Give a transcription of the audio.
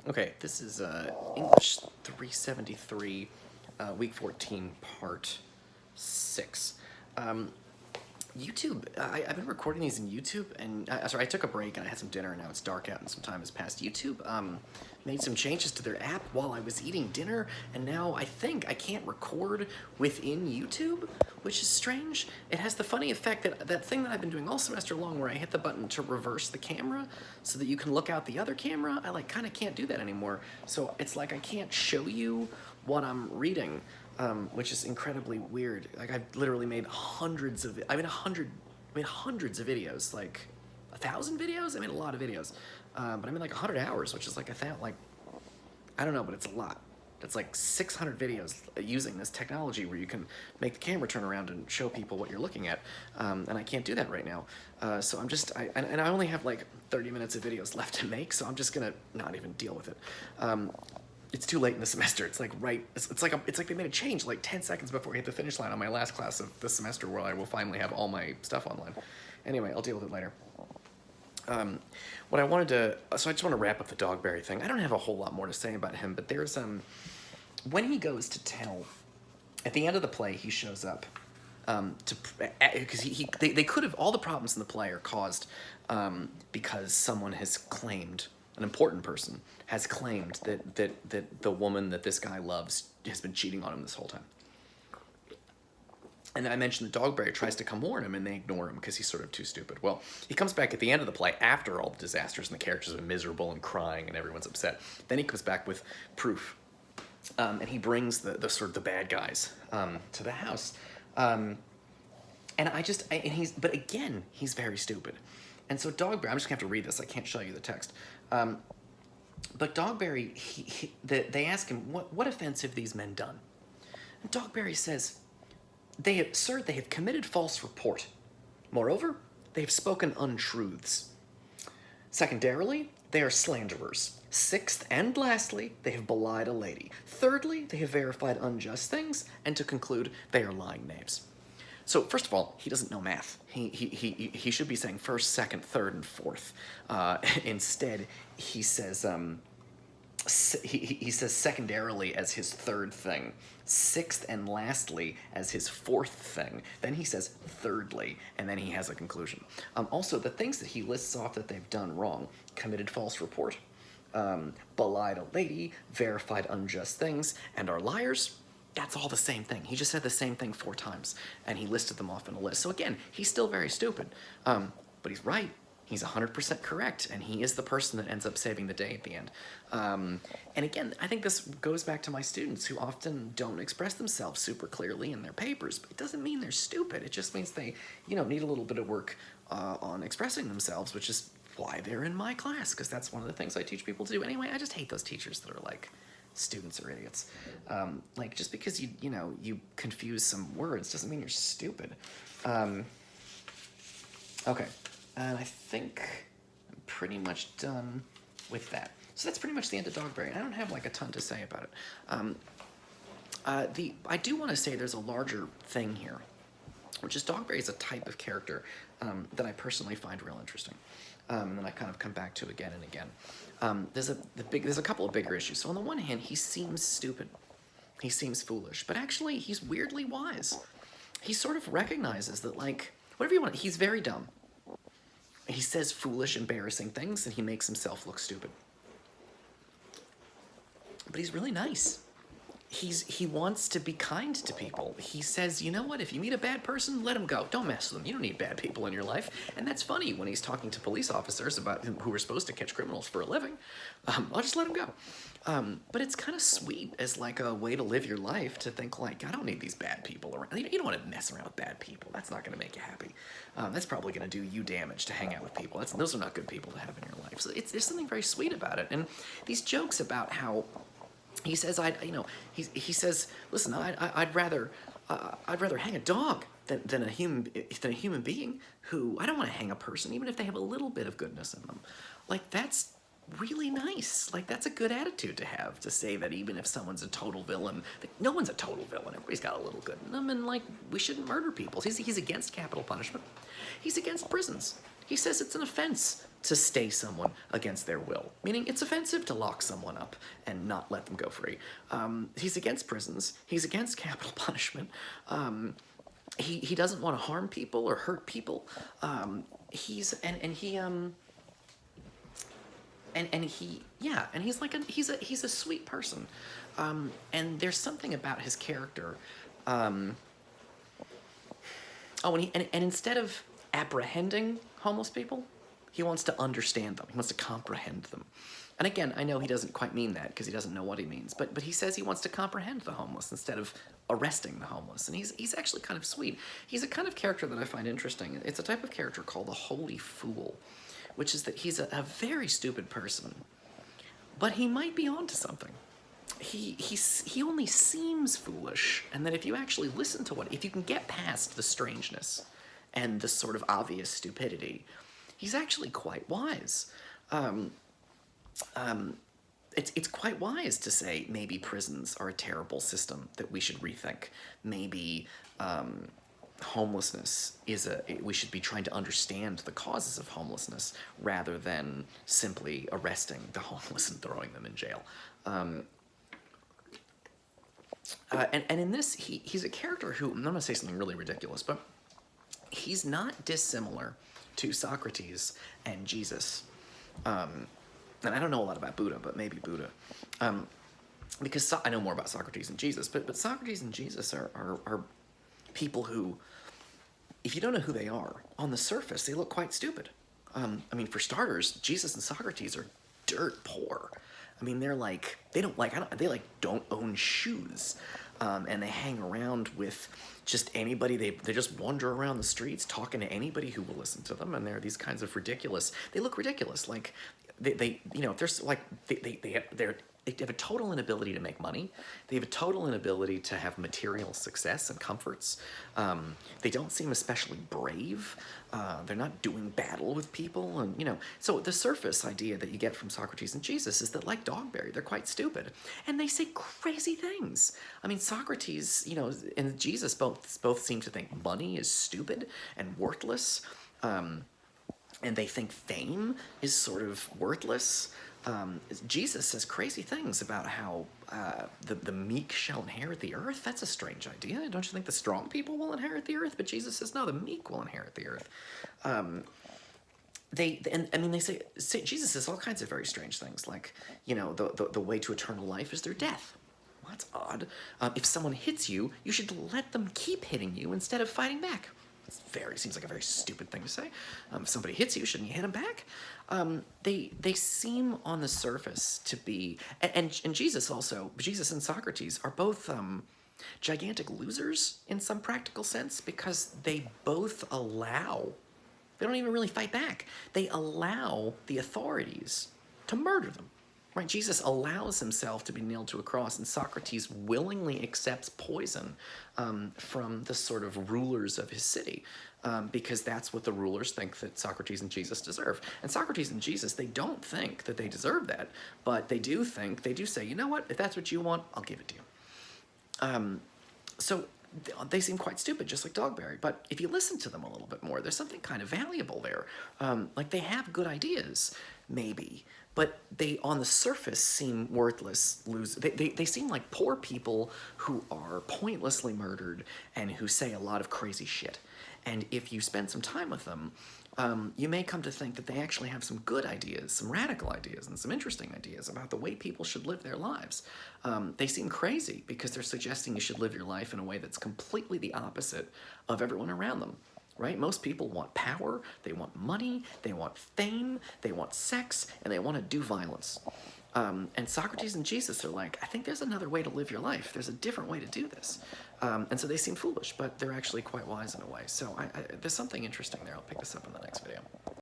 Okay, this is English 373, week 14, part 6. Um, YouTube, I've been recording these in YouTube, and sorry, I took a break and I had some dinner, and now it's dark out and some time has passed. YouTube made some changes to their app while I was eating dinner, and now I think I can't record within YouTube, which is strange. It has the funny effect that that thing that I've been doing all semester long where I hit the button to reverse the camera so that you can look out the other camera, I kind of can't do that anymore. So it's like I can't show you what I'm reading. Which is incredibly weird. Like I've literally made hundreds of, I made hundreds of videos, like 1,000 videos. I made a lot of videos, but I made like 100 hours, which is like I don't know, but it's a lot. It's like 600 videos using this technology where you can make the camera turn around and show people what you're looking at, and I can't do that right now. So I'm just, and I only have like 30 minutes of videos left to make, so I'm just gonna not even deal with it. It's too late in the semester. It's like it's like they made a change like 10 seconds before I hit the finish line on my last class of the semester where I will finally have all my stuff online. Anyway, I'll deal with it later. What I wanted to, so I just want to wrap up the Dogberry thing. I don't have a whole lot more to say about him, but there's, when he goes to tell, at the end of the play, he shows up, because they could have, all the problems in the play are caused because someone has claimed, an important person has claimed that the woman that this guy loves has been cheating on him this whole time. And then I mentioned that Dogberry tries to come warn him, and they ignore him because he's sort of too stupid. Well, he comes back at the end of the play after all the disasters, and the characters are miserable and crying, and everyone's upset. Then he comes back with proof, and he brings the sort of the bad guys to the house. And but again, he's very stupid. And so Dogberry, I'm just gonna have to read this. I can't show you the text. But Dogberry, they ask him, what offense have these men done? And Dogberry says, Sir, they have committed false report. Moreover, they have spoken untruths. Secondarily, they are slanderers. Sixth and lastly, they have belied a lady. Thirdly, they have verified unjust things. And to conclude, they are lying knaves. So first of all, he doesn't know math. He should be saying first, second, third, and fourth. Instead, he says he says secondarily as his third thing, sixth and lastly as his fourth thing. Then he says thirdly, and then he has a conclusion. Also, the things that he lists off that they've done wrong: committed false report, belied a lady, verified unjust things, and are liars. That's all the same thing. He just said the same thing 4 times, and he listed them off in a list. So again, he's still very stupid, but he's right. He's 100% correct, and he is the person that ends up saving the day at the end. And again, I think this goes back to my students who often don't express themselves super clearly in their papers, but it doesn't mean they're stupid. It just means they, need a little bit of work on expressing themselves, which is why they're in my class, because that's one of the things I teach people to do. Anyway, I just hate those teachers that are like, students are idiots. Like, just because you confuse some words doesn't mean you're stupid. Okay, and I think I'm pretty much done with that. So that's pretty much the end of Dogberry. I don't have like a ton to say about it. I do want to say there's a larger thing here, which is Dogberry is a type of character that I personally find real interesting, and then I kind of come back to again and again. There's a couple of bigger issues. So on the one hand, he seems stupid, he seems foolish, but actually he's weirdly wise. He sort of recognizes that, like, whatever you want, he's very dumb. He says foolish, embarrassing things, and he makes himself look stupid. But he's really nice. He wants to be kind to people. He says, you know what, if you meet a bad person, let him go. Don't mess with them. You don't need bad people in your life. And that's funny when he's talking to police officers about who are supposed to catch criminals for a living. I'll just let him go. But it's kind of sweet as like a way to live your life, to think like, I don't need these bad people around. You don't want to mess around with bad people. That's not going to make you happy. That's probably going to do you damage to hang out with people. Those are not good people to have in your life. So there's something very sweet about it. And these jokes about how he says, he says, listen, I'd rather hang a dog than a human being who, I don't want to hang a person, even if they have a little bit of goodness in them. Like, that's really nice. Like, that's a good attitude to have, to say that even if someone's a total villain, no one's a total villain. Everybody's got a little good in them, and like, we shouldn't murder people. He's against capital punishment. He's against prisons. He says it's an offense to stay someone against their will, meaning it's offensive to lock someone up and not let them go free. He's against prisons. He's against capital punishment. He doesn't want to harm people or hurt people. He's a sweet person. And there's something about his character. And instead of apprehending homeless people, he wants to understand them. He wants to comprehend them. And again, I know he doesn't quite mean that because he doesn't know what he means, but he says he wants to comprehend the homeless instead of arresting the homeless. And he's actually kind of sweet. He's a kind of character that I find interesting. It's a type of character called the Holy Fool, which is that he's a very stupid person, but he might be onto something. He only seems foolish, and that if you actually listen to if you can get past the strangeness and the sort of obvious stupidity, he's actually quite wise. It's quite wise to say maybe prisons are a terrible system that we should rethink. Maybe homelessness we should be trying to understand the causes of homelessness rather than simply arresting the homeless and throwing them in jail. And in this, he's a character who, I'm going to say something really ridiculous, but he's not dissimilar to Socrates and Jesus. And I don't know a lot about Buddha, but maybe Buddha. Because I know more about Socrates and Jesus, but Socrates and Jesus are people who, if you don't know who they are, on the surface, they look quite stupid. For starters, Jesus and Socrates are dirt poor. They don't own shoes. And they hang around with just anybody. They just wander around the streets talking to anybody who will listen to them. And they're these kinds of they look ridiculous. Like they have a total inability to make money. They have a total inability to have material success and comforts. They don't seem especially brave. They're not doing battle with people. And, so the surface idea that you get from Socrates and Jesus is that, like Dogberry, they're quite stupid. And they say crazy things. Socrates, and Jesus both seem to think money is stupid and worthless. And they think fame is sort of worthless. Jesus says crazy things about how the meek shall inherit the earth. That's a strange idea. Don't you think the strong people will inherit the earth? But Jesus says, no, the meek will inherit the earth. Jesus says all kinds of very strange things, like, the way to eternal life is their death. Well, that's odd. If someone hits you, you should let them keep hitting you instead of fighting back. Seems like a very stupid thing to say. If somebody hits you, shouldn't you hit them back? They seem on the surface to be, and Jesus and Socrates are both gigantic losers in some practical sense, because they don't even really fight back. They allow the authorities to murder them. Right? Jesus allows himself to be nailed to a cross, and Socrates willingly accepts poison from the sort of rulers of his city, because that's what the rulers think that Socrates and Jesus deserve. And Socrates and Jesus, they don't think that they deserve that, but they do say, you know what, if that's what you want, I'll give it to you. So they seem quite stupid, just like Dogberry. But if you listen to them a little bit more, there's something kind of valuable there. Like, they have good ideas, maybe, but they, on the surface, seem worthless losers. They seem like poor people who are pointlessly murdered and who say a lot of crazy shit. And if you spend some time with them, you may come to think that they actually have some good ideas, some radical ideas, and some interesting ideas about the way people should live their lives. They seem crazy because they're suggesting you should live your life in a way that's completely the opposite of everyone around them. Right? Most people want power, they want money, they want fame, they want sex, and they want to do violence. And Socrates and Jesus are like, I think there's another way to live your life. There's a different way to do this. And so they seem foolish, but they're actually quite wise in a way. So there's something interesting there. I'll pick this up in the next video.